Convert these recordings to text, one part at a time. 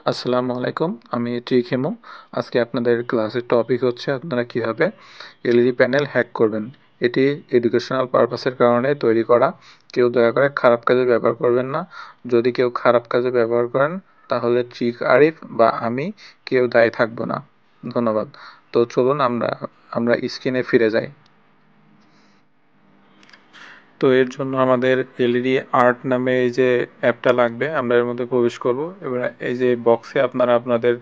আসসালামু আলাইকুম, আমি ত্রিখিমু। আজকে আপনাদের ক্লাসের টপিক হচ্ছে আপনারা কিভাবে এলইডি প্যানেল হ্যাক করবেন। এটি এডুকেশনাল পারপাসের কারণে তৈরি করা। কেউ দয়া করে খারাপ কাজে ব্যবহার করবেন না। যদি কেউ খারাপ কাজে ব্যবহার করেন তাহলে চিক আরিফ বা আমি কেউ দায়ী থাকবো না। ধন্যবাদ। তো চলুন আমরা স্ক্রিনে ফিরে যাই। তো এর জন্য আমাদের এলইডি আর্ট নামে এই যে অ্যাপটা লাগবে, আমরা এর মধ্যে প্রবেশ করব। এবার এই যে বক্সে আপনারা আপনাদের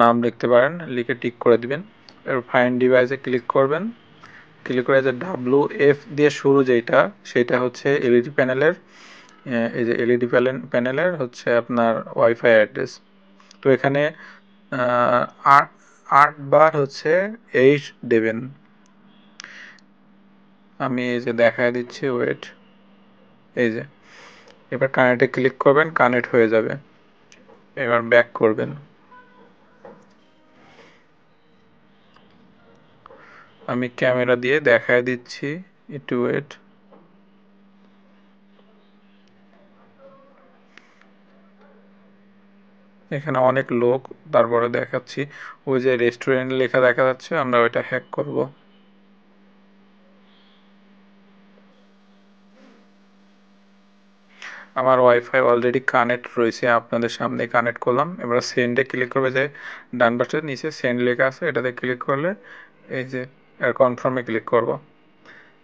নাম লিখতে পারেন, লিখে টিক করে দিবেন। এবার ফাইন্ড ডিভাইসে ক্লিক করবেন। ক্লিক করে যে WF দিয়ে শুরু যেটা, সেটা হচ্ছে এলইডি প্যানেলের, এই যে এলইডি প্যানেলের হচ্ছে আপনার ওয়াইফাই অ্যাড্রেস। তো এখানে 8 বার হচ্ছে এইচ দেবেন। আমি এই যে দেখায় দিচ্ছি, ওয়েট। এই যে এবার কানেক্টে ক্লিক করবেন, কানেক্ট হয়ে যাবে। এবার ব্যাক করবেন। আমি ক্যামেরা দিয়ে দেখায় দিচ্ছি, একটু ওয়েট। এখানে অনেক লোক, তারপরে দেখাচ্ছি ওই যে রেস্টুরেন্ট লেখা দেখা যাচ্ছে, আমরা ওইটা হ্যাক করব। আমার ওয়াইফাই অলরেডি কানেক্ট রয়েছে, আপনাদের সামনে কানেক্ট করলাম। এবার সেন্ডে ক্লিক করবে, যে ডান পাশের নিচে সেন্ড লেখা আছে, এটাতে ক্লিক করলে এই যে কনফার্মে ক্লিক করব।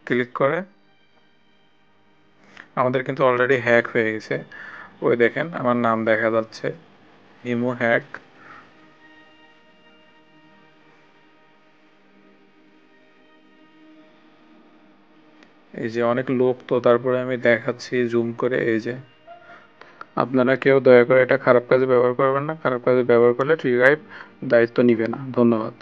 ক্লিক করে আমাদের কিন্তু অলরেডি হ্যাক হয়ে গেছে। ওই দেখেন আমার নাম দেখা যাচ্ছে, ইমো হ্যাক। এই যে অনেক লোক, তো তারপরে আমি দেখাচ্ছি জুম করে। এই যে আপনারা কেউ দয়া করে এটা খারাপ কাজে ব্যবহার করবেন না। খারাপ কাজে ব্যবহার করলে ট্রিগার দায়িত্ব নিবে না। ধন্যবাদ।